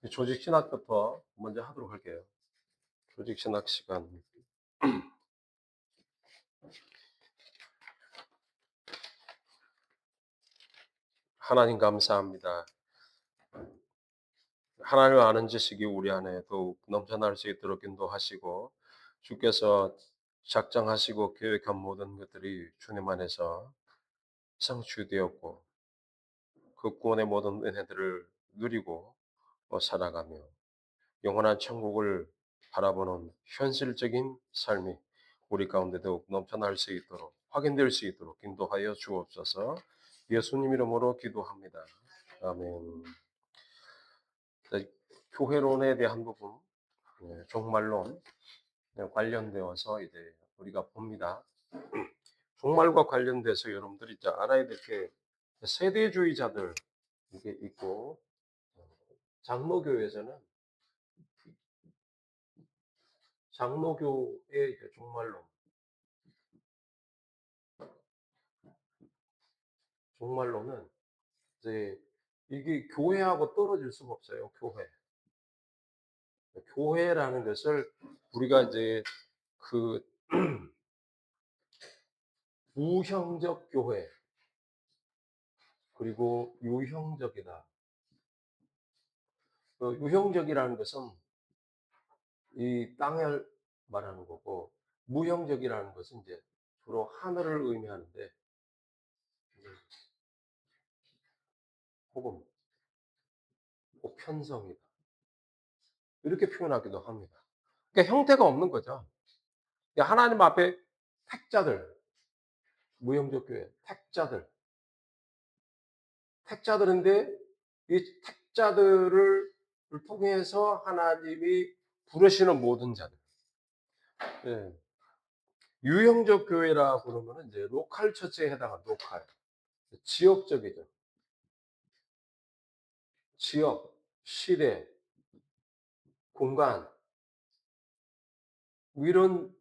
조직 신학부터 먼저 하도록 할게요. 조직 신학 시간. 하나님 감사합니다. 하나님을 아는 지식이 우리 안에 더욱 넘쳐날 수 있도록 인도하시고 주께서 작정하시고 계획한 모든 것들이 주님 안에서 성취되었고 그 구원의 모든 은혜들을 누리고 살아가며 영원한 천국을 바라보는 현실적인 삶이 우리 가운데 더욱 넘쳐날 수 있도록 확인될 수 있도록 인도하여 주옵소서. 예수님 이름으로 기도합니다. 아멘. 네, 교회론에 대한 부분, 종말론 관련되어서 이제 우리가 봅니다. 종말과 관련돼서 여러분들이 이제 알아야 될 게 세대주의자들 이게 있고 장로교에서는 장로교의 이제 종말론, 종말론은 이제 이게 교회하고 떨어질 수가 없어요. 교회. 교회라는 것을 우리가 이제 그 무형적 교회 그리고 유형적이다. 유형적이라는 것은 이 땅을 말하는 거고 무형적이라는 것은 이제 주로 하늘을 의미하는데 혹은 보편성이다. 이렇게 표현하기도 합니다. 그러니까 형태가 없는 거죠. 그러니까 하나님 앞에 택자들, 무형적 교회, 택자들인데 이 택자들을 통해서 하나님이 부르시는 모든 자들. 예. 유형적 교회라 그러면은 이제 로컬 처치에 해당한 로컬. 지역적이죠. 지역, 시대, 공간 뭐 이런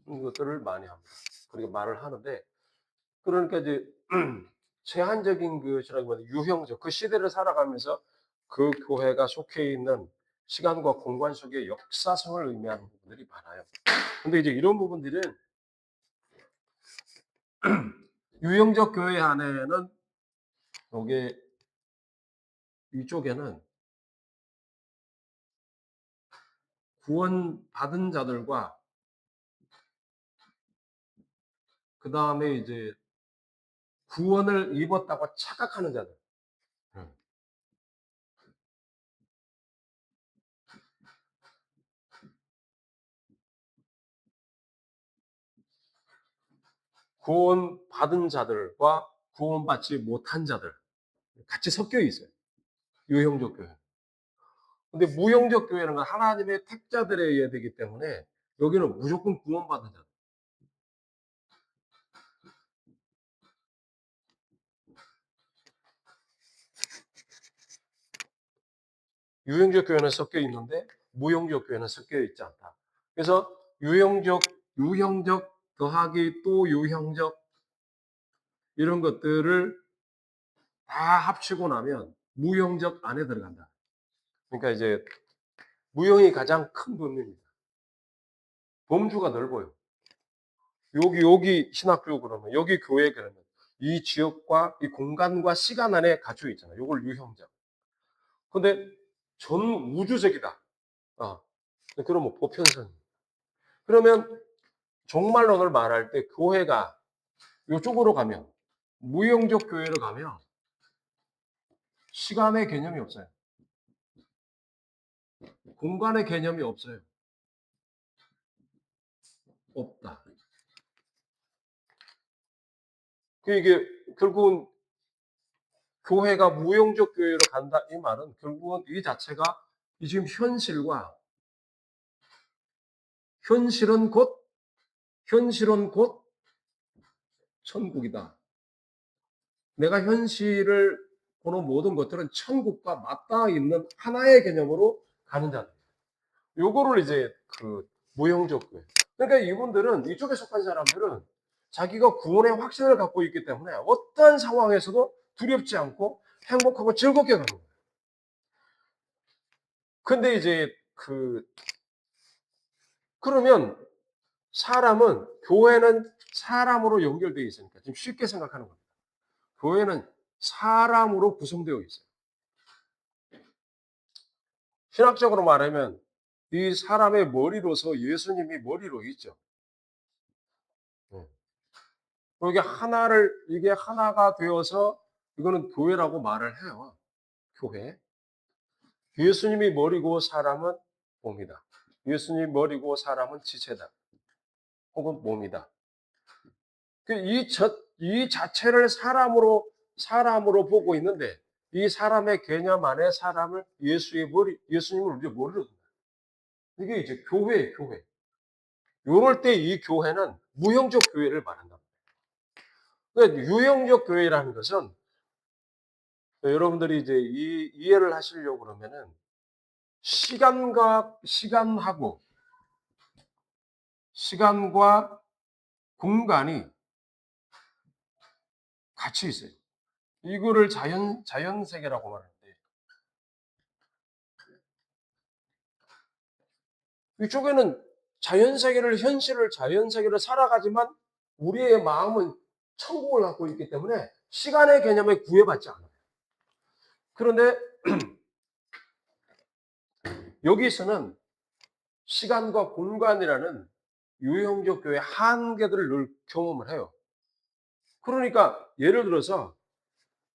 것들을 많이 합니다. 그렇게 말을 하는데 그러니까 이제 제한적인 것이라기보다 유형적 그 시대를 살아가면서 그 교회가 속해 있는 시간과 공간 속의 역사성을 의미하는 부분들이 많아요. 근데 이제 이런 부분들은 유형적 교회 안에는 요게 이쪽에는 구원받은 자들과 그다음에 이제 구원을 입었다고 착각하는 자들. 음. 구원받은 자들과 구원받지 못한 자들 같이 섞여 있어요. 유형적 교회. 근데 무형적 교회는 하나님의 택자들에 의해 되기 때문에 여기는 무조건 구원받은 자들. 유형적 교회는 섞여 있는데 무형적 교회는 섞여 있지 않다. 그래서 유형적 더하기 또 유형적 이런 것들을 다 합치고 나면 무형적 안에 들어간다. 그러니까 이제 무형이 가장 큰 범위입니다. 범주가 넓어요. 여기 신학교 그러면 여기 교회 그러면 이 지역과 이 공간과 시간 안에 갇혀 있잖아요. 이걸 유형적. 근데 전 우주적이다. 아, 그러면 보편성. 그러면 종말론을 말할 때 교회가 이쪽으로 가면 무형적 교회로 가면 시간의 개념이 없어요. 공간의 개념이 없어요. 없다. 이게 결국은 교회가 무형적 교회로 간다 이 말은 결국은 이 자체가 이 지금 현실은 곧 현실은 곧 천국이다. 내가 현실을 보는 모든 것들은 천국과 맞닿아 있는 하나의 개념으로 가는 자들. 요거를 이제 그 무형적 교회. 그러니까 이분들은 이쪽에 속한 사람들은 자기가 구원의 확신을 갖고 있기 때문에 어떠한 상황에서도 두렵지 않고 행복하고 즐겁게 가는 거예요. 근데 이제 그러면 사람은 교회는 사람으로 연결되어 있으니까 지금 쉽게 생각하는 겁니다. 교회는 사람으로 구성되어 있어요. 신학적으로 말하면 이 사람의 머리로서 예수님이 머리로 있죠. 네. 이게 하나가 되어서 이거는 교회라고 말을 해요. 교회. 예수님이 머리고 사람은 몸이다. 예수님이 머리고 사람은 지체다. 혹은 몸이다. 이 자체를 사람으로 보고 있는데 이 사람의 개념 안에 사람을 예수님을 우리 머리로 둔다. 이게 이제 교회예요, 교회. 요럴 때 이 교회는 무형적 교회를 말한다. 그러니까 유형적 교회라는 것은 여러분들이 이제 이해를 하시려고 그러면은 시간과 공간이 같이 있어요. 이거를 자연 세계라고 말하는데 이쪽에는 현실을 자연 세계를 살아가지만 우리의 마음은 천국을 갖고 있기 때문에 시간의 개념에 구애받지 않아요. 그런데 여기서는 시간과 공간이라는 유형적 교회의 한계들을 늘 경험을 해요. 그러니까 예를 들어서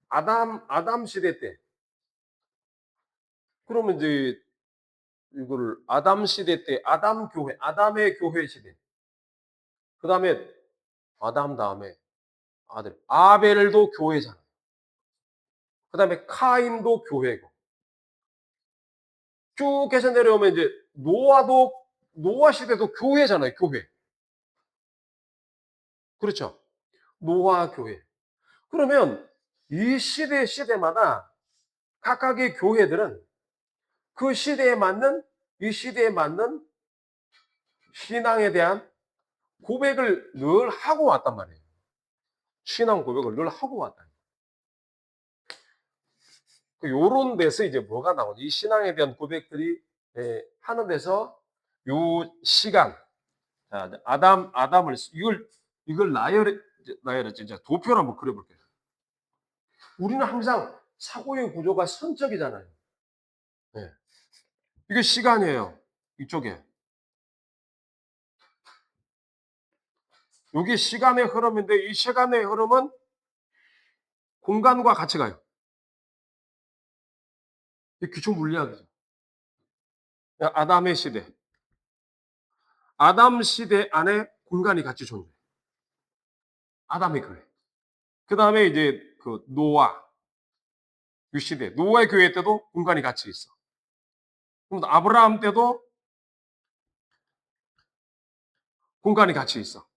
아담 시대 때 그러면 이제 이거를 아담 시대 때 아담의 교회 시대. 그다음에 아담 다음에 아들 아벨도 교회잖아요. 그다음에 카인도 교회고. 쭉 해서 내려오면 이제 노아 시대도 교회잖아요, 교회. 그렇죠? 노아 교회. 그러면 이 시대마다 각각의 교회들은 이 시대에 맞는 신앙에 대한 고백을 늘 하고 왔단 말이에요. 신앙 고백을 늘 하고 왔다. 요런 데서 이제 뭐가 나오지? 이 신앙에 대한 고백들이 하는 데서 요 시간, 자, 아담을 이걸 나열을 진짜 도표로 한번 그려볼게요. 우리는 항상 사고의 구조가 선적이잖아요. 네. 이게 시간이에요. 이쪽에. 이게 시간의 흐름인데 이 시간의 흐름은 공간과 같이 가요. 이 기초 물리학이죠. 아담의 시대. 아담 시대 안에 공간이 같이 존재해요. 아담의 교회. 그 다음에 이제 노아. 이 시대. 노아의 교회 때도 공간이 같이 있어. 그럼 아브라함 때도 공간이 같이 있어.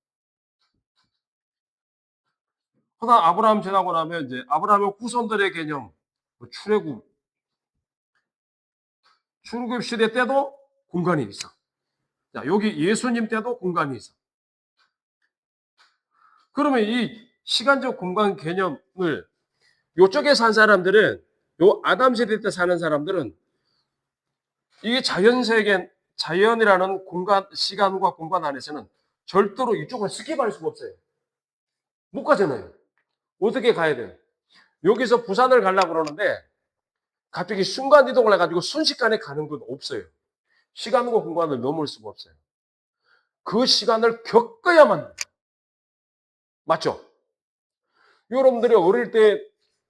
그러다 아브라함 지나고 나면 이제 아브라함의 후손들의 개념, 출애굽 시대 때도 공간이 있어. 자, 여기 예수님 때도 공간이 있어. 그러면 이 시간적 공간 개념을 요쪽에 산 사람들은 요 아담 시대 때 사는 사람들은 이게 자연이라는 시간과 공간 안에서는 절대로 이쪽을 스킵할 수가 없어요. 못 가잖아요. 어떻게 가야 돼요? 여기서 부산을 가려고 그러는데 갑자기 순간 이동을 해가지고 순식간에 가는 건 없어요. 시간과 공간을 넘을 수가 없어요. 그 시간을 겪어야만 맞죠? 여러분들이 어릴 때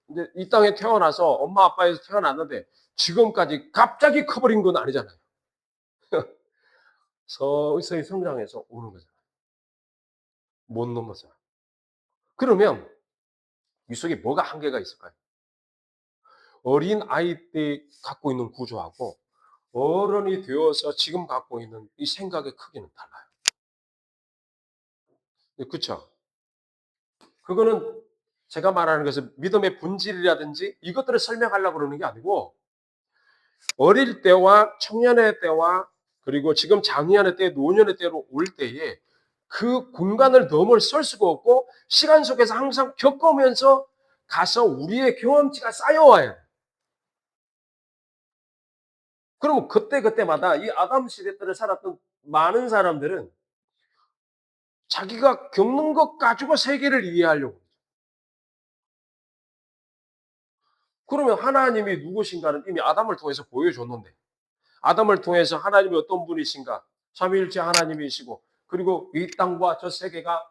이제 이 땅에 태어나서 엄마 아빠에서 태어났는데 지금까지 갑자기 커버린 건 아니잖아요. 서서히 성장해서 오는 거잖아요. 못 넘어서. 그러면 이 속에 뭐가 한계가 있을까요? 어린 아이 때 갖고 있는 구조하고 어른이 되어서 지금 갖고 있는 이 생각의 크기는 달라요. 그렇죠? 그거는 제가 말하는 것은 믿음의 본질이라든지 이것들을 설명하려고 그러는 게 아니고 어릴 때와 청년의 때와 그리고 지금 장년의 때, 노년의 때로 올 때에 그 공간을 넘어설 수가 없고 시간 속에서 항상 겪으면서 가서 우리의 경험치가 쌓여와요. 그러면 그때그때마다 이 아담 시대 때를 살았던 많은 사람들은 자기가 겪는 것 가지고 세계를 이해하려고. 그러면 하나님이 누구신가는 이미 아담을 통해서 보여줬는데, 아담을 통해서 하나님이 어떤 분이신가? 삼위일체 하나님이시고, 그리고 이 땅과 저 세계가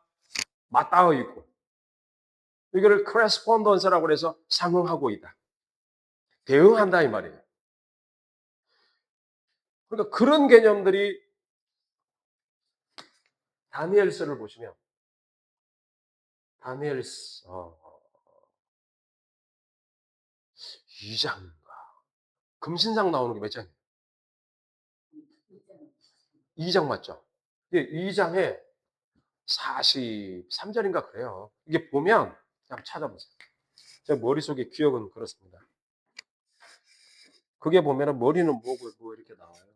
맞닿아 있고, 이거를 크레스폰던스라고 해서 상응하고 있다. 대응한다 이 말이에요. 그러니까 그런 개념들이 다니엘서를 보시면 다니엘서 2장인가? 금신상 나오는 게 몇 장이에요? 2장 맞죠? 예, 2장에 43절인가 그래요. 이게 보면 한번 찾아보세요. 제 머릿속에 기억은 그렇습니다. 그게 보면은 머리는 뭐고 뭐 이렇게 나와요.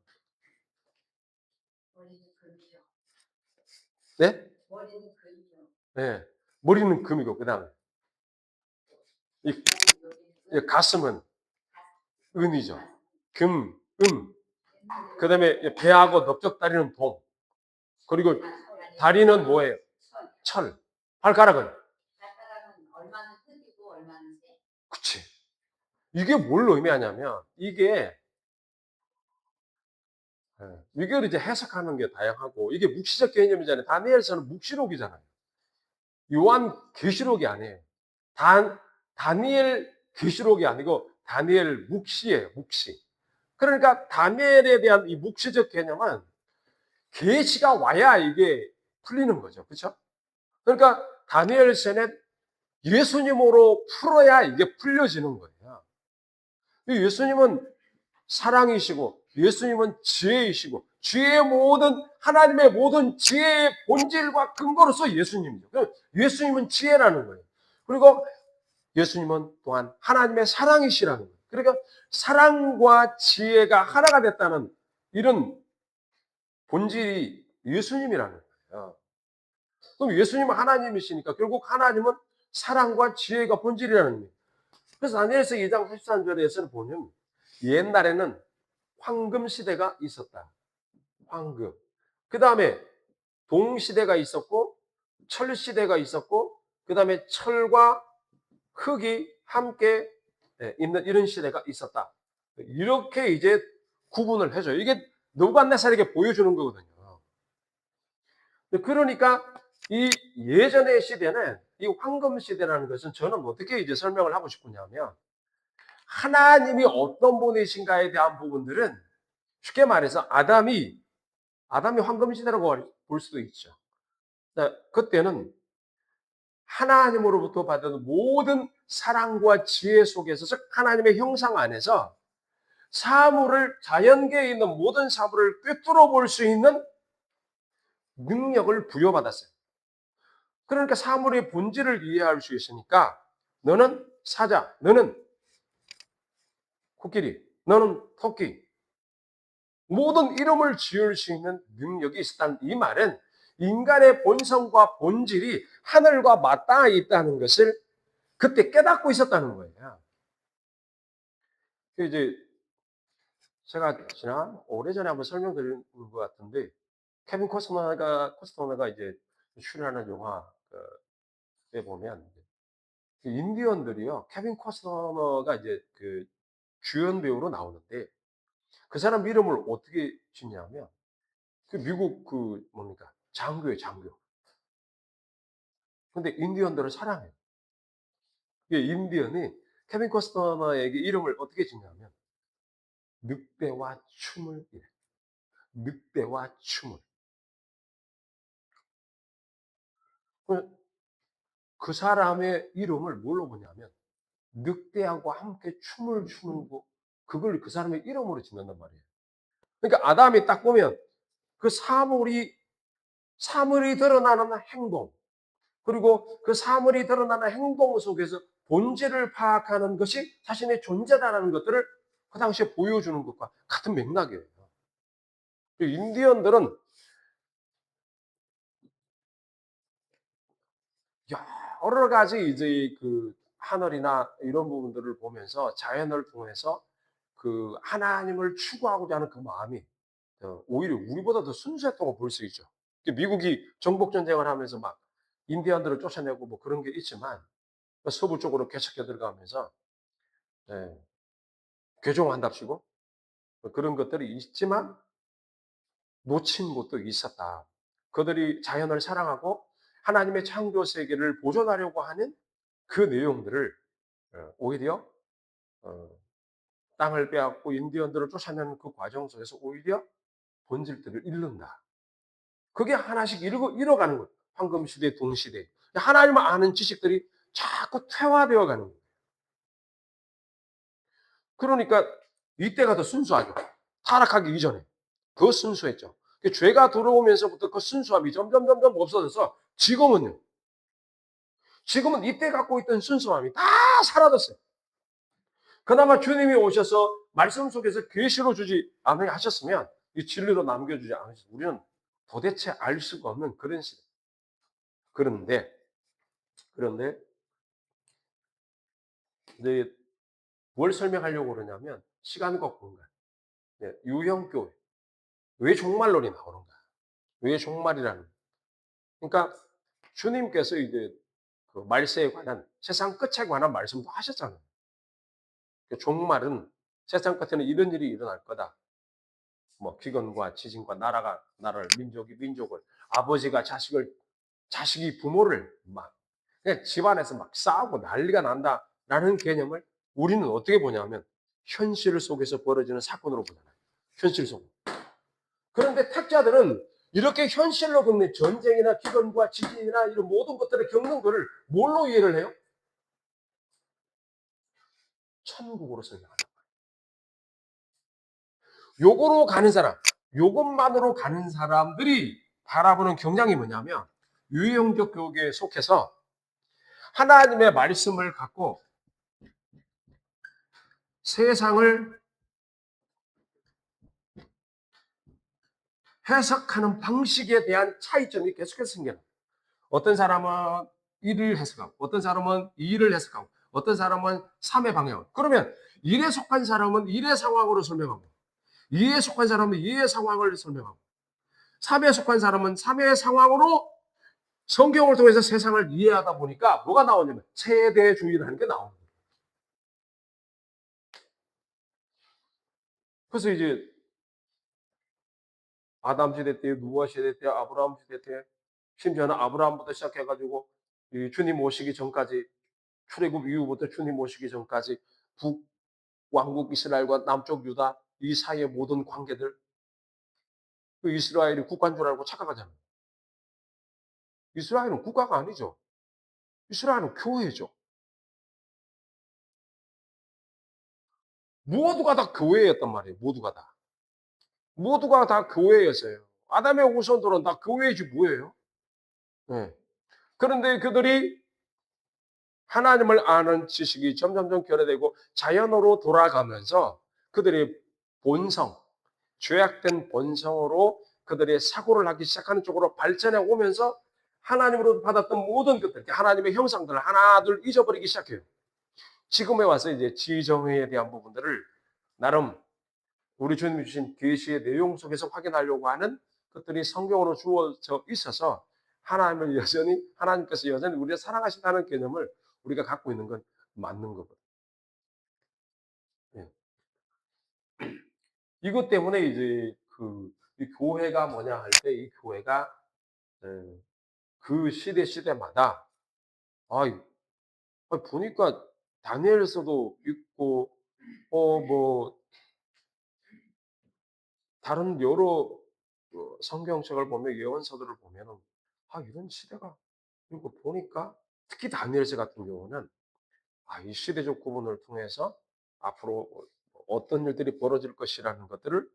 네? 네. 머리는 금이고 그다음에 이, 이 가슴은 은이죠. 금, 은. 그다음에 배하고 넓적다리는 동. 그리고 다리는 뭐예요? 철. 발가락은? 그치. 이게 뭘 의미하냐면 이걸 이제 해석하는 게 다양하고 이게 묵시적 개념이잖아요. 다니엘서는 묵시록이잖아요. 요한 계시록이 아니에요. 다니엘 계시록이 아니고 다니엘 묵시예요. 묵시. 그러니까 다니엘에 대한 이 묵시적 개념은 계시가 와야 이게 풀리는 거죠. 그렇죠? 그러니까 다니엘서는 예수님으로 풀어야 이게 풀려지는 거예요. 예수님은 사랑이시고 예수님은 지혜이시고 지혜의 모든 하나님의 모든 지혜의 본질과 근거로서 예수님이죠. 예수님은 지혜라는 거예요. 그리고 예수님은 또한 하나님의 사랑이시라는 거예요. 그러니까 사랑과 지혜가 하나가 됐다는 이런 본질이 예수님이라는 거예요. 그럼 예수님은 하나님이시니까 결국 하나님은 사랑과 지혜가 본질이라는 거예요. 그래서 다니엘서 2장 13절에서는 보면 옛날에는 황금 시대가 있었다. 황금. 그 다음에 동 시대가 있었고 철 시대가 있었고 그 다음에 철과 흙이 함께 있는 이런 시대가 있었다. 이렇게 이제 구분을 해줘요. 이게 느부갓네살에게 보여주는 거거든요. 그러니까 이 예전의 시대는 이 황금 시대라는 것은 저는 어떻게 이제 설명을 하고 싶으냐면 하나님이 어떤 분이신가에 대한 부분들은 쉽게 말해서 아담이 황금 시대라고 볼 수도 있죠. 그때는 하나님으로부터 받은 모든 사랑과 지혜 속에서 즉 하나님의 형상 안에서 사물을 자연계에 있는 모든 사물을 꿰뚫어 볼 수 있는 능력을 부여받았어요. 그러니까 사물의 본질을 이해할 수 있으니까 너는 사자, 너는 코끼리, 너는 토끼 모든 이름을 지을 수 있는 능력이 있었다는 이 말은 인간의 본성과 본질이 하늘과 맞닿아 있다는 것을 그때 깨닫고 있었다는 거예요. 이제 제가 오래전에 한번 설명드린 것 같은데 케빈 코스터너가 이제 출연하는 영화에 보면 인디언들이요. 케빈 코스터너가 이제 그 주연 배우로 나오는데 그 사람 이름을 어떻게 짓냐면 그 미국 뭡니까? 장교예요, 장교. 근데 인디언들을 사랑해요. 이게 인디언이 케빈 코스터너에게 이름을 어떻게 짓냐면 늑대와 춤을 이래. 늑대와 춤을. 그 사람의 이름을 뭘로 보냐면 늑대하고 함께 춤을 추는 거 그걸 그 사람의 이름으로 짓는단 말이에요. 그러니까 아담이 딱 보면 그 사물이 드러나는 행동 그리고 그 사물이 드러나는 행동 속에서 본질을 파악하는 것이 자신의 존재다라는 것들을 그 당시에 보여주는 것과 같은 맥락이에요. 인디언들은 여러 가지 이제 그 하늘이나 이런 부분들을 보면서 자연을 통해서 그 하나님을 추구하고자 하는 그 마음이 오히려 우리보다 더 순수했다고 볼 수 있죠. 미국이 정복 전쟁을 하면서 막 인디언들을 쫓아내고 뭐 그런 게 있지만 서부 쪽으로 개척해 들어가면서 예, 괴종한답시고 그런 것들이 있지만 놓친 것도 있었다. 그들이 자연을 사랑하고 하나님의 창조 세계를 보존하려고 하는 그 내용들을 오히려 어 땅을 빼앗고 인디언들을 쫓아내는 그 과정 속에서 오히려 본질들을 잃는다. 그게 하나씩 잃어가는 거예요. 황금 시대, 동시대. 하나님을 아는 지식들이 자꾸 퇴화되어 가는 거예요. 그러니까 이때가 더 순수하죠. 타락하기 이전에. 더 순수했죠. 죄가 들어오면서부터 그 순수함이 점점 없어져서 지금은 이때 갖고 있던 순수함이 다 사라졌어요. 그나마 주님이 오셔서 말씀 속에서 계시로 주지 않으 하셨으면 이 진리로 남겨주지 않으셨어요. 우리는 도대체 알 수가 없는 그런 시대. 그런데, 그런데, 이제 뭘 설명하려고 그러냐면 시간과 공간. 네, 유형교회. 왜 종말론이 나오는가? 왜 종말이라는 거예요. 그러니까 주님께서 이제 그 말세에 관한 세상 끝에 관한 말씀도 하셨잖아요. 종말은 세상 끝에는 이런 일이 일어날 거다. 뭐 기근과 지진과 나라가 나라를 민족이 민족을 아버지가 자식을 자식이 부모를 막 그냥 집안에서 막 싸우고 난리가 난다라는 개념을 우리는 어떻게 보냐면 현실 속에서 벌어지는 사건으로 보잖아요. 현실 속. 그런데 택자들은 이렇게 현실로 겪는 전쟁이나 기근과 지진이나 이런 모든 것들을 겪는 것을 뭘로 이해를 해요? 천국으로 설명한다. 요거로 가는 사람, 요것만으로 가는 사람들이 바라보는 경향이 뭐냐면 유형적 교계에 속해서 하나님의 말씀을 갖고 세상을 해석하는 방식에 대한 차이점이 계속해서 생겨요. 어떤 사람은 1을 해석하고, 어떤 사람은 2를 해석하고, 어떤 사람은 3의 방향. 그러면 1에 속한 사람은 1의 상황으로 설명하고, 2에 속한 사람은 2의 상황을 설명하고, 3에 속한 사람은 3의 상황으로 성경을 통해서 세상을 이해하다 보니까 뭐가 나오냐면 세대주의라는 게 나오는 거예요. 그래서 이제 아담 시대 때, 누아 시대 때, 아브라함 시대 때, 심지어는 아브라함부터 시작해가지고 주님 오시기 전까지 출애굽 이후부터 주님 오시기 전까지 북왕국 이스라엘과 남쪽 유다 이 사이의 모든 관계들 그 이스라엘이 국가인 줄 알고 착각하잖아요. 이스라엘은 국가가 아니죠. 이스라엘은 교회죠. 모두가 다 교회였단 말이에요. 모두가 다. 모두가 다 교회였어요. 아담의 후손들은 다 교회지 뭐예요? 네. 그런데 그들이 하나님을 아는 지식이 점점점 결여되고 자연으로 돌아가면서 그들의 본성, 죄악된 본성으로 그들의 사고를 하기 시작하는 쪽으로 발전해 오면서 하나님으로 받았던 모든 것들, 하나님의 형상들을 하나둘 잊어버리기 시작해요. 지금에 와서 이제 지정의에 대한 부분들을 나름 우리 주님이 주신 계시의 내용 속에서 확인하려고 하는 것들이 성경으로 주어져 있어서 하나님께서 여전히 우리를 사랑하신다는 개념을 우리가 갖고 있는 건 맞는 거거든요. 예. 이것 때문에 이제 이 교회가 뭐냐 할 때 이 교회가 예, 그 시대마다 아, 보니까 다니엘서도 있고 뭐 다른 여러 성경책을 보면 예언서들을 보면은 이런 시대가 그리고 보니까 특히 다니엘서 같은 경우는 이 시대적 구분을 통해서 앞으로 어떤 일들이 벌어질 것이라는 것들을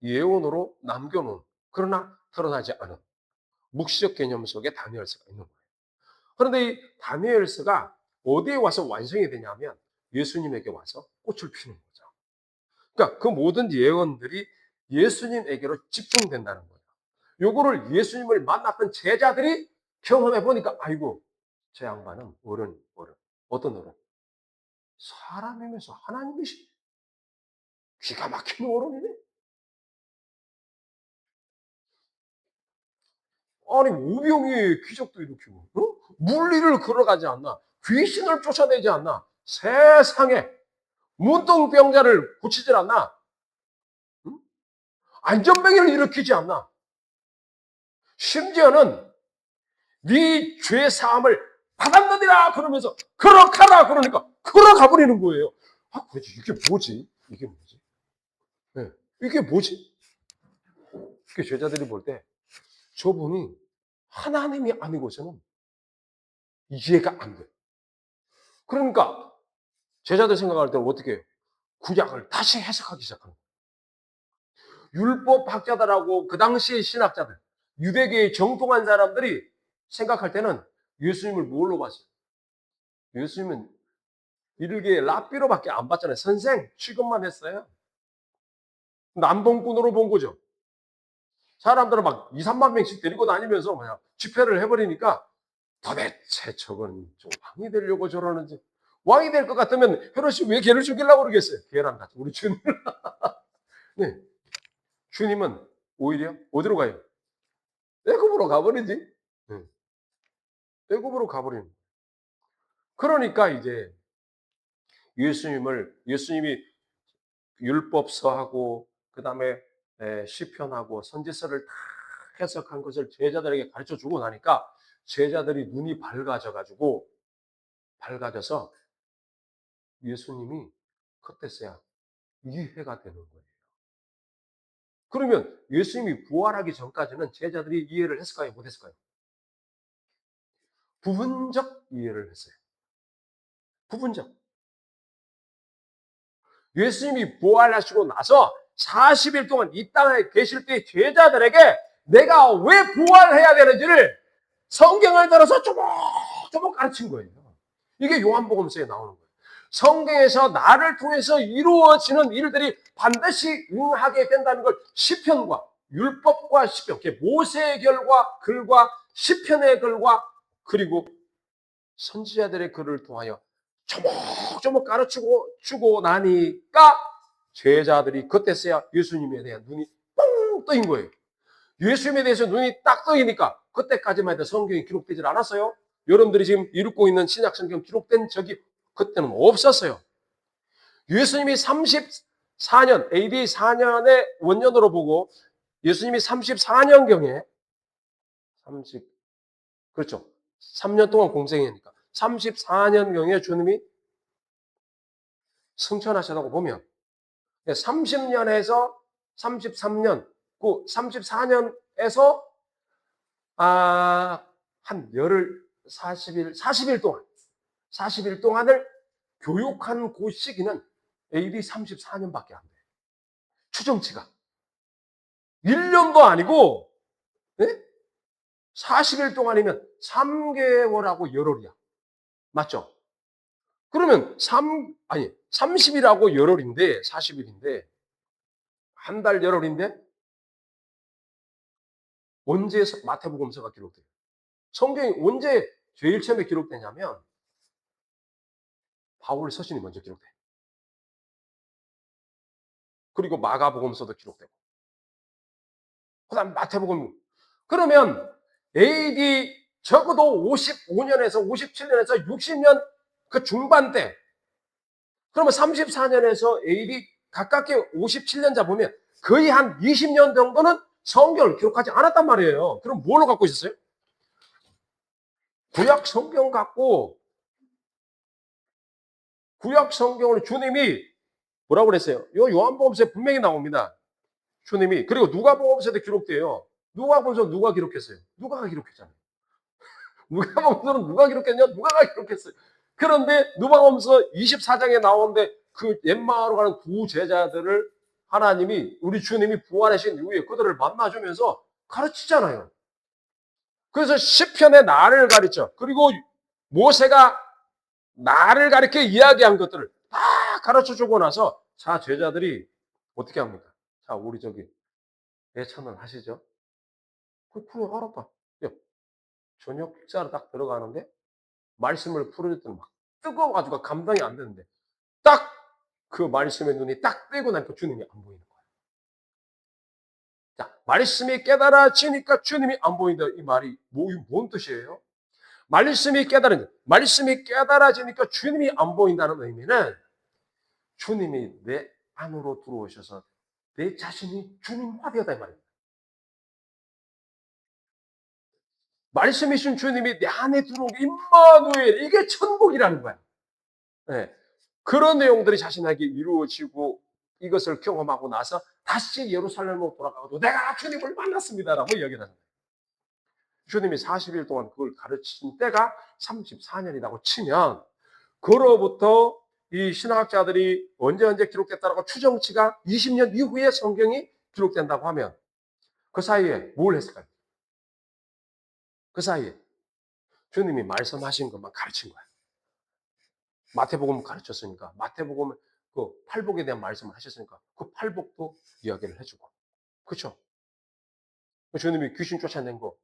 예언으로 남겨놓은 그러나 드러나지 않은 묵시적 개념 속에 다니엘서가 있는 거예요. 그런데 이 다니엘서가 어디에 와서 완성이 되냐면 예수님에게 와서 꽃을 피는 거죠. 그러니까 그 모든 예언들이 예수님에게로 집중된다는 거예요. 요거를 예수님을 만났던 제자들이 경험해 보니까 아이고 저 양반은 어른. 어떤 어른? 사람이면서 하나님이시. 기가 막힌 어른이네. 아니 우병우의 기적도 일으키고 물리를 걸어가지 않나. 귀신을 쫓아내지 않나. 세상에 문둥병자를 고치질 않나. 응? 안전병을 일으키지 않나. 심지어는 네 죄 사함을 받았느니라 그러면서 걸어가라 그러니까 걸어가 버리는 거예요. 아, 그렇지. 이게 뭐지? 이게 뭐지? 네. 이게 뭐지? 이게 제자들이 볼 때 저분이 하나님이 아니고서는 이해가 안 돼. 그러니까 제자들 생각할 때는 어떻게 해요? 구약을 다시 해석하기 시작하는 거예요. 율법 학자들하고 그 당시의 신학자들, 유대계의 정통한 사람들이 생각할 때는 예수님을 뭘로 봤어요? 예수님은 이르기에 랍비로밖에 안 봤잖아요. 선생 취급만 했어요. 남동꾼으로 본 거죠. 사람들은 막 2, 3만 명씩 데리고 다니면서 그냥 집회를 해버리니까 도대체 저건 좀 왕이 되려고 저러는지. 왕이 될 것 같으면 헤롯이 왜 걔를 죽이려고 그러겠어요? 걔랑 같이 우리 주님. 네. 주님은 오히려 어디로 가요? 애굽으로 가버리지. 네. 애굽으로 가버리는. 그러니까 이제 예수님이 율법서하고 그다음에 시편하고 선지서를 다 해석한 것을 제자들에게 가르쳐 주고 나니까 제자들이 눈이 밝아져서 예수님이 그때서야 이해가 되는 거예요. 그러면 예수님이 부활하기 전까지는 제자들이 이해를 했을까요? 못했을까요? 부분적 이해를 했어요. 부분적. 예수님이 부활하시고 나서 40일 동안 이 땅에 계실 때 제자들에게 내가 왜 부활해야 되는지를 성경을 들어서 조목조목 가르친 거예요. 이게 요한복음서에 나오는 거예요. 성경에서 나를 통해서 이루어지는 일들이 반드시 응하게 된다는 걸 시편과 율법과 시편, 모세의 글과 시편의 글과 그리고 선지자들의 글을 통하여 조목조목 가르치고 주고 나니까 제자들이 그때서야 예수님에 대한 눈이 뻥 뜨인 거예요. 예수님에 대해서 눈이 딱 뜨이니까 그때까지만 해도 성경이 기록되질 않았어요. 여러분들이 지금 읽고 있는 신약 성경 기록된 적이 그때는 없었어요. 예수님이 34년, AD 4년의 원년으로 보고 예수님이 34년경에 30, 그렇죠. 3년 동안 공생이니까 34년경에 주님이 승천하셨다고 보면 30년에서 33년, 그 34년에서 한 열흘 40일 동안을 교육한 그 시기는 AD 34년밖에 안 돼요. 추정치가. 1년도 아니고, 네? 40일 동안이면 3개월하고 열흘이야. 맞죠? 그러면 30일하고 열흘인데, 40일인데, 한 달 열흘인데, 언제 마태복음서가 기록돼요? 성경이 언제 제일 처음에 기록되냐면, 바울 서신이 먼저 기록돼요. 그리고 마가복음서도 기록되고, 그 다음 마태복음. 그러면 AD 적어도 55년에서 57년에서 60년 그 중반대. 그러면 34년에서 AD 가깝게 57년 잡으면 거의 한 20년 정도는 성경을 기록하지 않았단 말이에요. 그럼 뭘로 갖고 있었어요? 구약 성경 갖고 구약 성경을 주님이 뭐라고 그랬어요? 요 요한복음서에 분명히 나옵니다. 주님이. 그리고 누가복음서에도 기록돼요. 누가복음서 누가 기록했어요? 누가가 기록했잖아요. 누가복음서는 누가 기록했냐? 누가가 기록했어요. 그런데 누가복음서 24장에 나오는데 그 엠마오로 가는 두 제자들을 하나님이 우리 주님이 부활하신 이후에 그들을 만나주면서 가르치잖아요. 그래서 시편의 나를 가르쳐. 그리고 모세가 나를 가르쳐 이야기한 것들을 다 가르쳐 주고 나서 자 제자들이 어떻게 합니까? 자 우리 저기 예찬원 하시죠. 그래 알았다. 야, 저녁 식사로 딱 들어가는데 말씀을 풀어줬더니 막 뜨거워가지고 감당이 안 되는데 딱 그 말씀에 눈이 딱 떼고 나니까 주님이 안 보이는 거예요. 자, 말씀이 깨달아지니까 주님이 안 보인다. 이 말이 뭔 뜻이에요? 말씀이 깨달아지니까 주님이 안 보인다는 의미는 주님이 내 안으로 들어오셔서 내 자신이 주님화 되었다 이 말입니다. 말씀이신 주님이 내 안에 들어오게 임마누엘, 이게 천국이라는 거야. 네. 그런 내용들이 자신에게 이루어지고 이것을 경험하고 나서 다시 예루살렘으로 돌아가고 내가 주님을 만났습니다라고 이야기를 하는 거예요. 주님이 40일 동안 그걸 가르친 때가 34년이라고 치면 그로부터 이 신학자들이 언제 기록됐다고 추정치가 20년 이후에 성경이 기록된다고 하면 그 사이에 뭘 했을까요? 그 사이에 주님이 말씀하신 것만 가르친 거야. 마태복음 가르쳤으니까 마태복음 그 팔복에 대한 말씀을 하셨으니까 그 팔복도 이야기를 해주고 그렇죠? 주님이 귀신 쫓아낸 거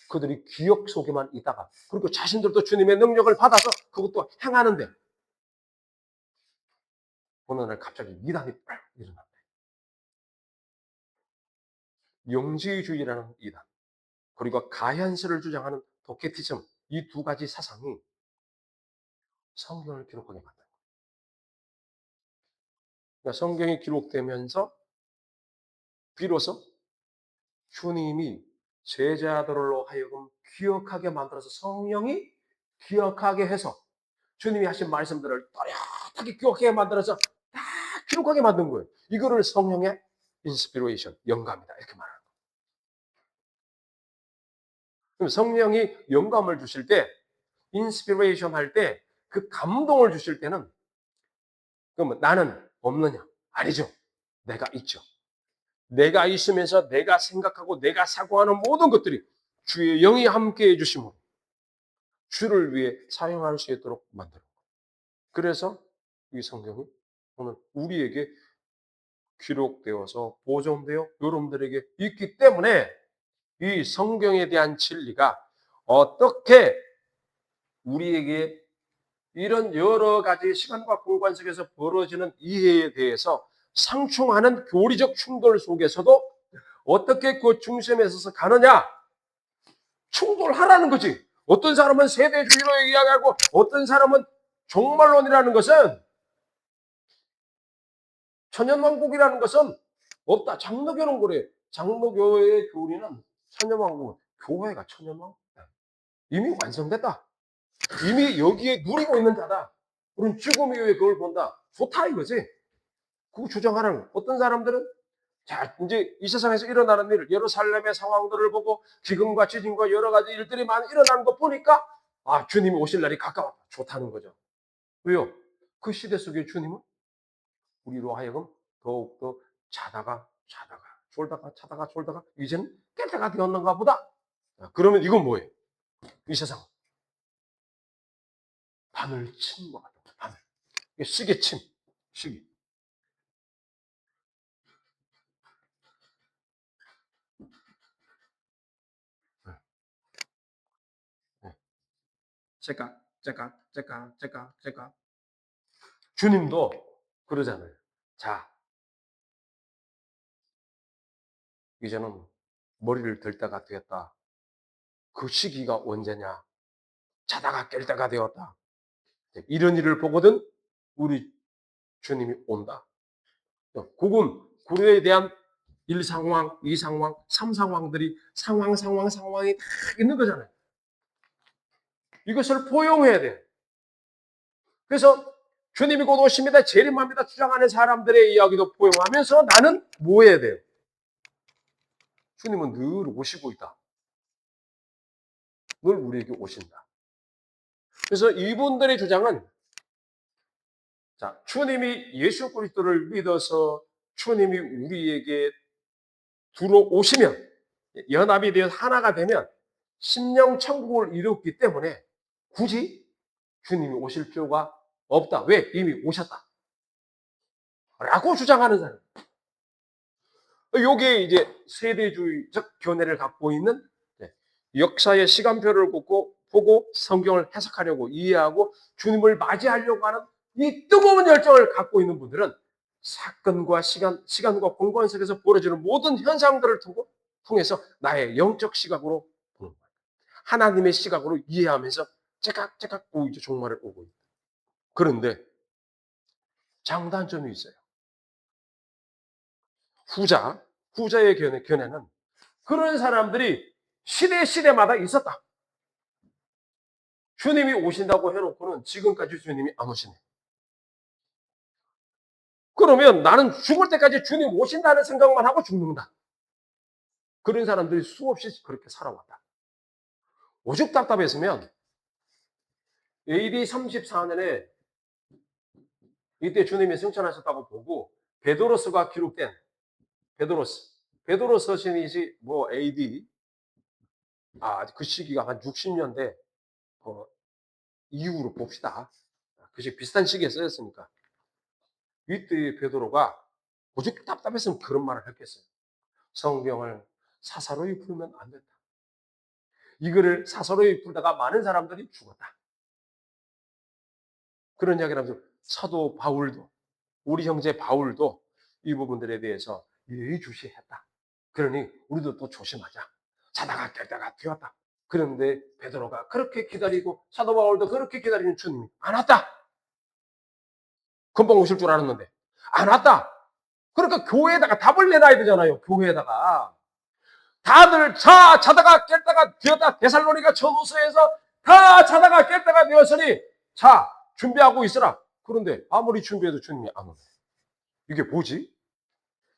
그들이 기억 속에만 있다가 그리고 자신들도 주님의 능력을 받아서 그것도 행하는데 어느 날 갑자기 이단이 빡 일어났대. 영지주의라는 이단 그리고 가현실을 주장하는 도케티즘 이 두 가지 사상이 성경을 기록하게 만든 거예요. 그러니까 성경이 기록되면서 비로소 주님이 제자들로 하여금 기억하게 만들어서 성령이 기억하게 해서 주님이 하신 말씀들을 또렷하게 기억하게 만들어서 다 기록하게 만든 거예요. 이거를 성령의 인스피레이션, 영감이다 이렇게 말하는 거예요. 그럼 성령이 영감을 주실 때, 인스피레이션 할 때 그 감동을 주실 때는 그러면 나는 없느냐? 아니죠. 내가 있죠. 내가 있으면서 내가 생각하고 내가 사고하는 모든 것들이 주의 영이 함께 해주심으로 주를 위해 사용할 수 있도록 만들어. 그래서 이 성경이 오늘 우리에게 기록되어서 보존되어 여러분들에게 있기 때문에 이 성경에 대한 진리가 어떻게 우리에게 이런 여러 가지 시간과 공간 속에서 벌어지는 이해에 대해서 상충하는 교리적 충돌 속에서도 어떻게 그 중심에 서서 가느냐? 충돌하라는 거지. 어떤 사람은 세대주의로 이야기하고 어떤 사람은 종말론이라는 것은 천연왕국이라는 것은 없다. 장로교는 그래. 장로교의 교리는 천연왕국. 교회가 천연왕국. 이미 완성됐다. 이미 여기에 누리고 있는 자다. 우리는 죽음 이후에 그걸 본다. 좋다 이거지. 그거 주장하는 어떤 사람들은 자 이제 이 세상에서 일어나는 일, 예루살렘의 상황들을 보고 기근과 지진과 여러 가지 일들이 많이 일어나는 거 보니까 아 주님이 오실 날이 가까웠다. 좋다는 거죠. 왜요? 그 시대 속에 주님은 우리로 하여금 더욱더 자다가 졸다가 이제는 깰 때가 되었는가 보다. 그러면 이건 뭐예요? 이 세상 바늘 친 것 같아요. 바늘. 시계 침. 시계. 제가. 주님도 그러잖아요. 자, 이제는 머리를 들 때가 되었다. 그 시기가 언제냐? 자다가 깰 때가 되었다. 이런 일을 보거든 우리 주님이 온다. 그건 그에 대한 1 상황, 2 상황, 3 상황들이 상황이 다 있는 거잖아요. 이것을 포용해야 돼. 그래서 주님이 곧 오십니다, 재림합니다 주장하는 사람들의 이야기도 포용하면서 나는 뭐 해야 돼요? 주님은 늘 오시고 있다. 늘 우리에게 오신다. 그래서 이분들의 주장은 자, 주님이 예수 그리스도를 믿어서 주님이 우리에게 들어오시면 연합이 되어 하나가 되면 심령 천국을 이뤘기 때문에 굳이 주님이 오실 필요가 없다. 왜? 이미 오셨다. 라고 주장하는 사람. 요게 이제 세대주의적 견해를 갖고 있는 역사의 시간표를 보고 성경을 해석하려고 이해하고 주님을 맞이하려고 하는 이 뜨거운 열정을 갖고 있는 분들은 사건과 시간과 공간 속에서 벌어지는 모든 현상들을 통해서 나의 영적 시각으로 보는 거예요. 하나님의 시각으로 이해하면서 째깍째깍 이제 종말을 오고 있다. 그런데 장단점이 있어요. 후자, 후자의 견해는 그런 사람들이 시대마다 있었다. 주님이 오신다고 해놓고는 지금까지 주님이 안 오시네. 그러면 나는 죽을 때까지 주님 오신다는 생각만 하고 죽는다. 그런 사람들이 수없이 그렇게 살아왔다. 오죽 답답했으면 AD 34년에 이때 주님이 승천하셨다고 보고 베드로스가 기록된 베드로스 신이지 뭐 AD 그 시기가 한 60년대 이후로 봅시다. 그 시 비슷한 시기에 쓰였으니까 이때 베드로가 오죽 답답했으면 그런 말을 했겠어요. 성경을 사사로이 풀면 안 된다. 이거를 사사로이 풀다가 많은 사람들이 죽었다. 그런 이야기를 하면서 사도 바울도 우리 형제 바울도 이 부분들에 대해서 예의주시했다. 그러니 우리도 또 조심하자. 자다가 깼다가 되었다. 그런데 베드로가 그렇게 기다리고 사도 바울도 그렇게 기다리는 주님이 안 왔다. 금방 오실 줄 알았는데 안 왔다. 그러니까 교회에다가 답을 내놔야 되잖아요. 교회에다가. 다들 자다가 깼다가 되었다. 데살로니가 전후서에서 다 자다가 깼다가 되었으니 자 준비하고 있으라. 그런데 아무리 준비해도 주님이 안 오네. 이게 뭐지?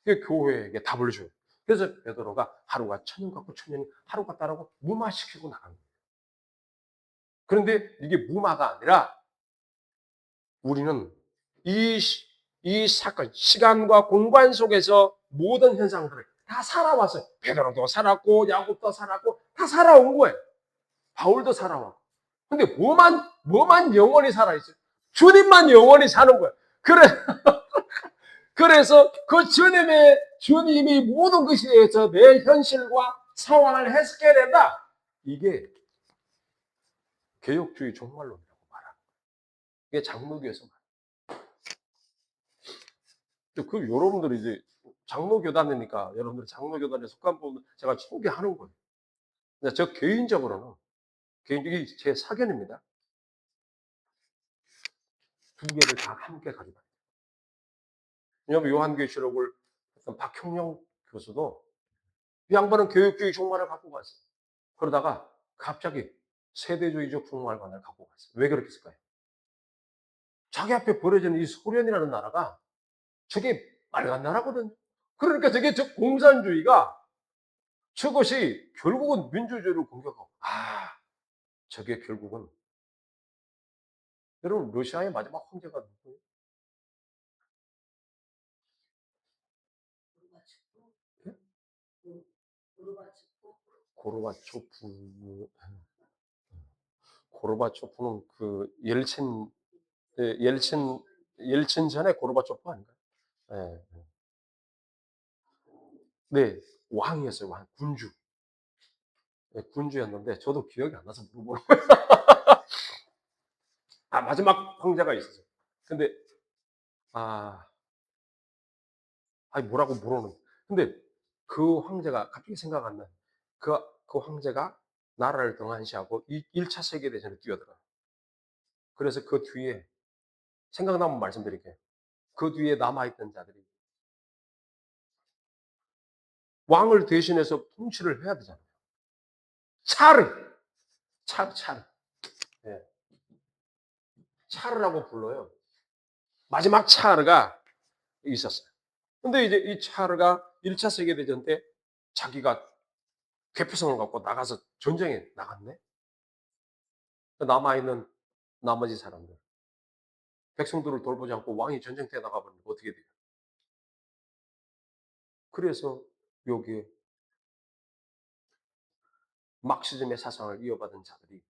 이게 교회에게 답을 줘요. 그래서 베드로가 하루가 천년 같고 천년이 하루 같다라고 무마시키고 나간 거예요. 그런데 이게 무마가 아니라 우리는 이 사건, 시간과 공간 속에서 모든 현상들을 다 살아왔어요. 베드로도 살았고 야곱도 살았고 다 살아온 거예요. 바울도 살아왔고. 근데 뭐만 영원히 살아있어요? 주님만 영원히 사는 거예요. 그래서 그 주님이 모든 것에 대해서 내 현실과 상황을 해석해야 된다. 이게 개혁주의 종말론이라고 말하는 거예요. 이게 장로교에서 그 여러분들이 이제 장로교단이니까 여러분들이 장로교단에 속한 부분 제가 소개하는 거예요. 근데 저 개인적으로는 개인적인 제 사견입니다. 두 개를 다 함께 가져가요. 왜냐하면 요한계시록을 했던 박형영 교수도 이 양반은 교육주의 종말을 갖고 갔어요. 그러다가 갑자기 세대주의적 종말관을 갖고 갔어요. 왜 그렇게 했을까요? 자기 앞에 버려지는 이 소련이라는 나라가 저게 빨간 나라거든요. 그러니까 저게 저 공산주의가 저것이 결국은 민주주의를 공격하고 저게 결국은 여러분 러시아의 마지막 황제가 누구예요? 예? 고르바초프. 고르바초프는 그 옐친 전에 고르바초프 아닌가요? 예. 네. 왕이었어요. 왕. 군주. 예, 군주였는데 저도 기억이 안 나서 물어보는 거예요. 마지막 황제가 있었어요. 근데 아, 아니 뭐라고 물어는. 근데 그 황제가 갑자기 생각 안 나요. 그 황제가 나라를 등한시하고 이 1차 세계대전에 뛰어들어요. 그래서 그 뒤에 생각나면 말씀드릴게요. 그 뒤에 남아있던 자들이 왕을 대신해서 통치를 해야 되잖아요. 차르, 차르. 예, 차르라고 불러요. 마지막 차르가 있었어요. 근데 이제 이 차르가 1차 세계대전 때 자기가 대표성을 갖고 나가서 전쟁에 나갔네? 남아있는 나머지 사람들. 백성들을 돌보지 않고 왕이 전쟁터에 나가버리면 어떻게 돼요? 그래서 여기에 막시즘의 사상을 이어받은 자들이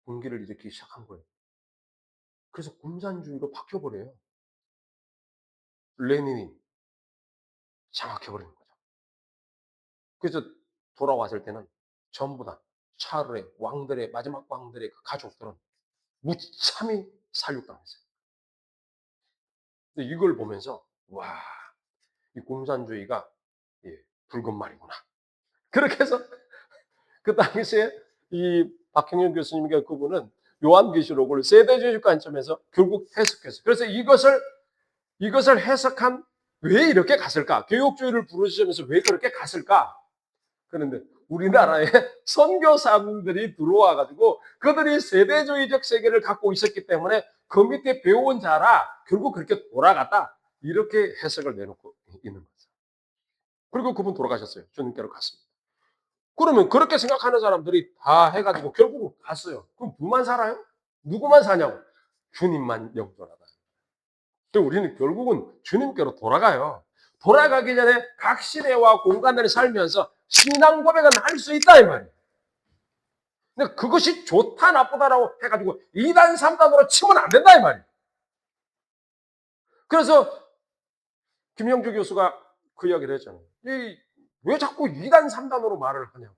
분기를 일으키기 시작한 거예요. 그래서 공산주의로 바뀌어버려요. 레닌이 장악해버리는 거죠. 그래서 돌아왔을 때는 전부 다 차르의 왕들의 마지막 왕들의 그 가족들은 무참히 살육당했어요. 근데 이걸 보면서 '와 이 공산주의가 예 붉은 말이구나.' 그렇게 해서 그 당시에 이 박형준 교수님과 그분은 요한계시록을 세대주의 관점에서 결국 해석했어요. 그래서 이것을 해석한 '왜 이렇게 갔을까? 교육주의를 부르시면서 왜 그렇게 갔을까?' 그런데 우리나라에 선교사님들이 들어와 가지고 그들이 세대주의적 세계를 갖고 있었기 때문에 그 밑에 배운 자라 결국 그렇게 돌아갔다. 이렇게 해석을 내놓고 있는 거죠. 그리고 그분 돌아가셨어요. 주님께로 갔습니다. 그러면 그렇게 생각하는 사람들이 다 해 가지고 결국은 갔어요. 그럼 누구만 살아요? 누구만 사냐고. 주님만 영존하다. 우리는 결국은 주님께로 돌아가요. 돌아가기 전에 각 시대와 공간을 살면서 신앙 고백은 할 수 있다 이 말이에요. 근데 그것이 좋다 나쁘다라고 해가지고 2단 3단으로 치면 안 된다 이 말이에요. 그래서 김영주 교수가 그 이야기를 했잖아요. 왜 자꾸 2단 3단으로 말을 하냐고.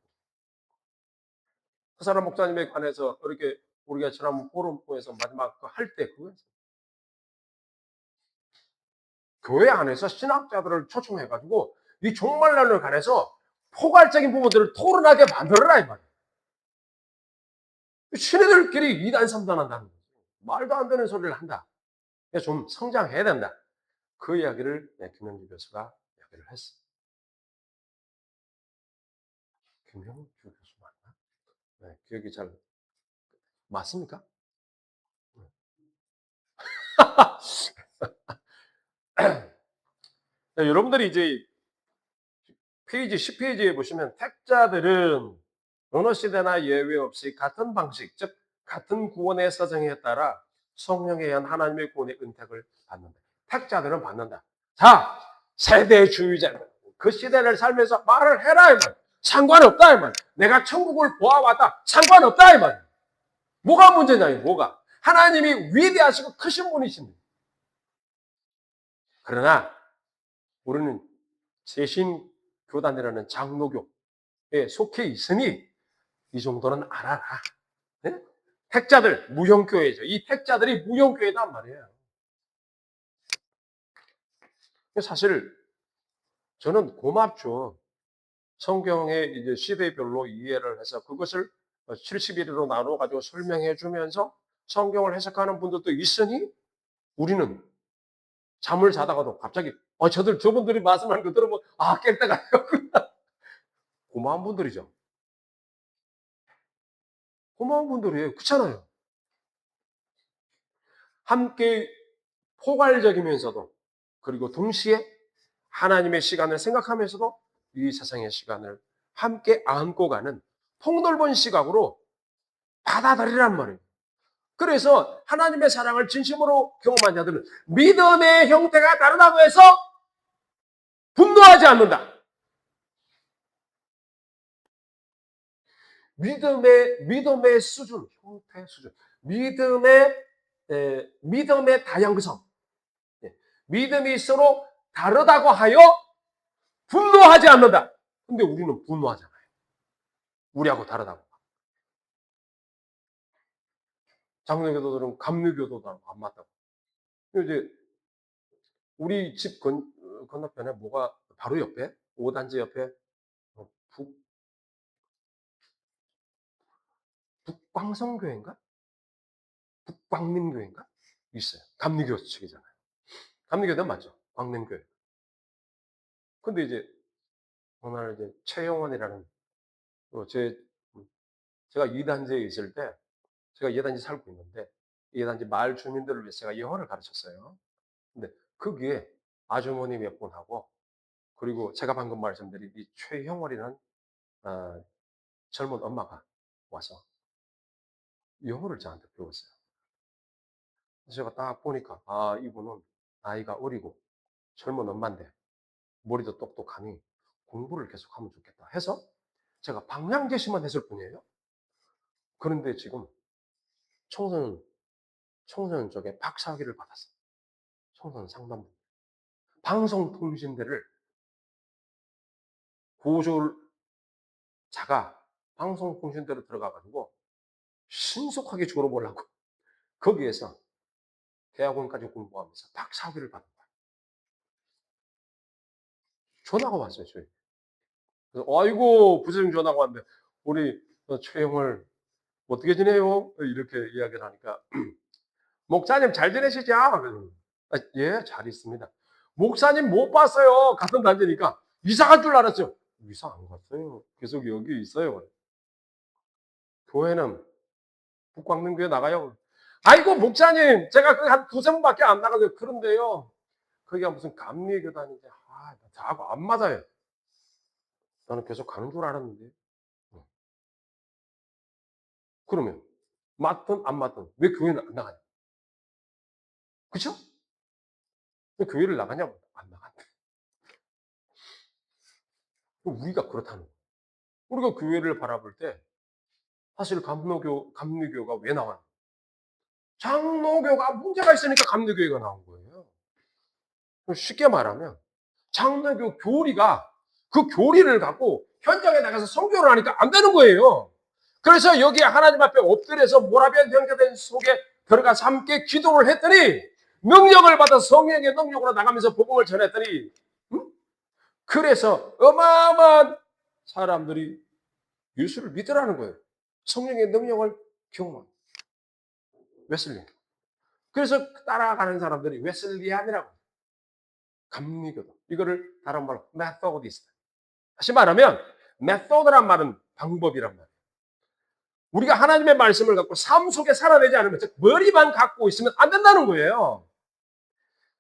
그 사람 목사님에 관해서 그렇게 우리가 지난번 포럼에서 마지막 할 때 그거였어요. 교회 안에서 신학자들을 초청해가지고 이 종말론에 관해서 포괄적인 부분들을 토론하게 만들어라 이 말이에요. 신뢰들끼리 2단 3단 한다는 거죠. 말도 안 되는 소리를 한다. 좀 성장해야 된다. 그 이야기를 김영주 교수가 이야기를 했어요. 김영주 교수 맞나? 네, 기억이 잘 맞습니까? 네, 여러분들이 이제 페이지 10페이지에 보시면 택자들은 어느 시대나 예외 없이 같은 방식, 즉 같은 구원의 사정에 따라 성령에 의한 하나님의 구원의 은택을 받는다. 택자들은 받는다. 자, 세대주의자들 그 시대를 살면서 말을 해라 이 말. 상관없다 이 말. 내가 천국을 보아왔다. 상관없다 이 말. 뭐가 문제냐 이 뭐가? 하나님이 위대하시고 크신 분이십니다. 그러나 우리는 세신 교단이라는 장로교에 속해 있으니 이 정도는 알아라. 네? 택자들 무형교회죠. 이 택자들이 무형교회단 말이에요. 사실 저는 고맙죠. 성경의 이제 시대별로 이해를 해서 그것을 70일로 나눠 가지고 설명해 주면서 성경을 해석하는 분들도 있으니 우리는 잠을 자다가도 갑자기 저분들이 말씀하는 거 들으면 깰 때가 고마운 분들이죠. 고마운 분들이에요. 그렇잖아요. 함께 포괄적이면서도 그리고 동시에 하나님의 시간을 생각하면서도 이 세상의 시간을 함께 안고 가는 폭넓은 시각으로 받아들이란 말이에요. 그래서 하나님의 사랑을 진심으로 경험한 자들은 믿음의 형태가 다르다고 해서 분노하지 않는다. 믿음의 수준, 형태 수준, 믿음의 다양성, 믿음이 서로 다르다고 하여 분노하지 않는다. 근데 우리는 분노하잖아요. 우리하고 다르다고. 장로교도들은 감리교도도 안 맞다고. 이제 우리 집 건너편에 뭐가 바로 옆에 5단지 옆에 북 북광성교회인가? 북광림교회인가? 있어요. 감리교 측이잖아요. 감리교도 맞죠. 광림교회. 근데 이제 어느 날 이제 최영원이라는 제 제가 2단지에 있을 때 제가 2단지 살고 있는데 2단지 마을 주민들을 위해서 제가 예언을 가르쳤어요. 근데 거기에 아주머니 몇 분하고 그리고 제가 방금 말씀드린 이 최형월이라는 아, 젊은 엄마가 와서 영어를 저한테 배웠어요. 그래서 제가 딱 보니까 이분은 나이가 어리고 젊은 엄마인데 머리도 똑똑하니 공부를 계속하면 좋겠다 해서 제가 방향 제시만 했을 뿐이에요. 그런데 지금 청소년 청소년 쪽에 박사학위를 받았어요. 청소년 상담부. 방송통신대를 고졸자가 방송통신대로 들어가 가지고 신속하게 졸업을 하고 거기에서 대학원까지 공부하면서 박사학위를 받은 거예요. 전화가 왔어요, 저희. 그래서 "아이고 부서장님 전화가 왔는데 우리 최영을 어떻게 지내요?" 이렇게 이야기를 하니까 "목사님 잘 지내시죠?" 그러더니 "아 예 잘 있습니다." "목사님 못 봤어요." 같은 단체니까 이사 간 줄 알았죠. 이사 안 갔어요. 계속 여기 있어요. "교회는 북광명교회 나가요?" "아이고 목사님 제가 그 한 두세 번밖에 안 나가요." "그런데요." 거기가 무슨 감리교단인데 저하고 안 맞아요. 나는 계속 가는 줄 알았는데. 어. 그러면 맞든 안 맞든 왜 교회는 안 나가냐? 그쵸? 왜 교회를 나가냐고. 안 나간대. 우리가 그렇다는 거예요. 우리가 교회를 바라볼 때 사실 감리교가 왜 나와요? 장로교가 문제가 있으니까 감리교회가 나온 거예요. 쉽게 말하면 장로교 교리가 그 교리를 갖고 현장에 나가서 선교를 하니까 안 되는 거예요. 그래서 여기에 하나님 앞에 엎드려서 모라비안 형제된 속에 들어가서 함께 기도를 했더니 능력을 받아 성령의 능력으로 나가면서 복음을 전했더니 응? 그래서 어마어마한 사람들이 예수를 믿으라는 거예요. 성령의 능력을 경험한 웨슬리. 그래서 따라가는 사람들이 웨슬리안이라고 감리교도. 이거를 다른 말로 메소디스트. 다시 말하면 메소드란 말은 방법이란 말이에요. 우리가 하나님의 말씀을 갖고 삶 속에 살아내지 않으면 즉 머리만 갖고 있으면 안 된다는 거예요.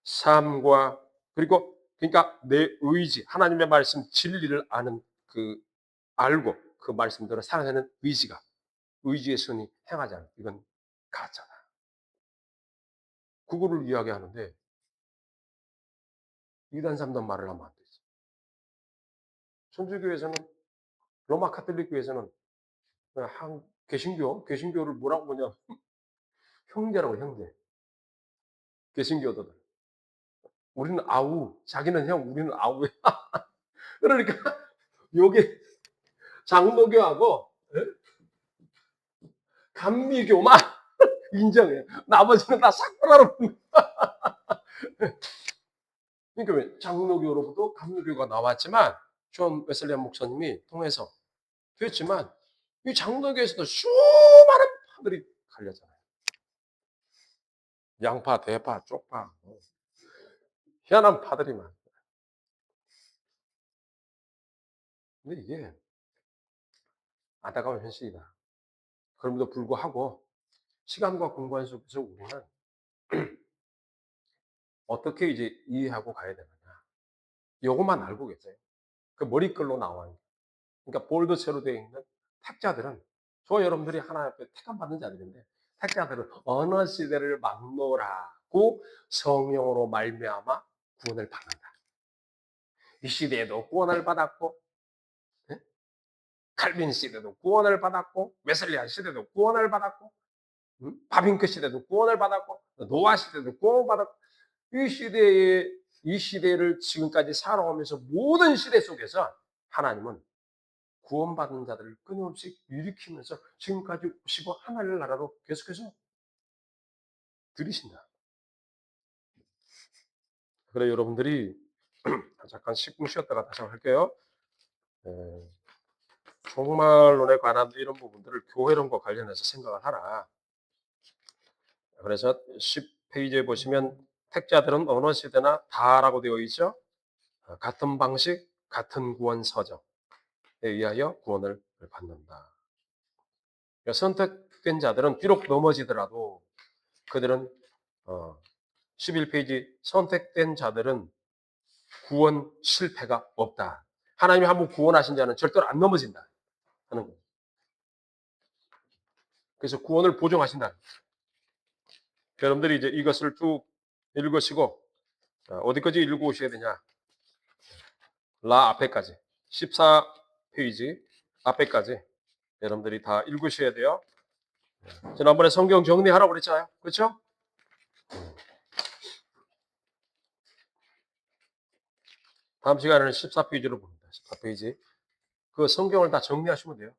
삶과 그리고 그러니까 내 의지, 하나님의 말씀 진리를 아는 그 알고 그 말씀대로 살아내는 의지가 의지의 선이 행하지 않는 이건 가짜다. 그거를 이야기하는데 이단 삼단 말을 하면 안 되지. 천주교에서는 로마 카톨릭 교회에서는 한 개신교를 뭐라고 보냐 형제라고 형제. 개신교도들. 우리는 아우, 자기는 형, 우리는 아우야. 그러니까 요게 장로교하고 예? 감리교만 인정해. 나머지는 다 삭발하러. 그러니까 왜 장로교로부터 감리교가 나왔지만 존 웨슬리안 목사님이 통해서 됐지만 이 장로교에서도 수많은 파들이 갈렸잖아요. 양파, 대파, 쪽파, 희한한 파들이 많아요. 근데 이게 안타까운 현실이다. 그럼에도 불구하고 시간과 공간 속에서 우리는 어떻게 이제 이해하고 가야 되느냐. 요것만 알고 계세요. 그 머리글로 나와요. 그러니까 볼드체로 되어 있는 택자들은 저와 여러분들이 하나님 앞에 택함받는 자들인데 택자들은 어느 시대를 막노라고 성령으로 말미암아 구원을 받는다. 이 시대에도 구원을 받았고 예? 칼빈 시대도 구원을 받았고 웨슬리안 시대도 구원을 받았고 바빙크 시대도 구원을 받았고 노아 시대도 구원을 받았고 이 시대를 지금까지 살아오면서 모든 시대 속에서 하나님은 구원받은 자들을 끊임없이 일으키면서 지금까지 오시고 하나님 나라로 계속해서 들이신다. 그래 여러분들이 잠깐 10분 쉬었다가 다시 한번 할게요. 에, 종말론에 관한 이런 부분들을 교회론과 관련해서 생각을 하라. 그래서 10페이지에 보시면 택자들은 어느 시대나 다라고 되어 있죠. 같은 방식, 같은 구원 서정에 의하여 구원을 받는다. 그러니까 선택된 자들은 비록 넘어지더라도 그들은 11페이지 선택된 자들은 구원 실패가 없다. 하나님이 한번 구원하신 자는 절대로 안 넘어진다 하는 거예요. 그래서 구원을 보증하신다. 여러분들이 이제 이것을 쭉 읽으시고 어디까지 읽고 오셔야 되냐? 라 앞에까지 14페이지 앞에까지 여러분들이 다 읽으셔야 돼요. 지난번에 성경 정리하라고 그랬잖아요. 그렇죠? 다음 시간에는 14페이지로 봅니다. 14페이지. 그 성경을 다 정리하시면 돼요.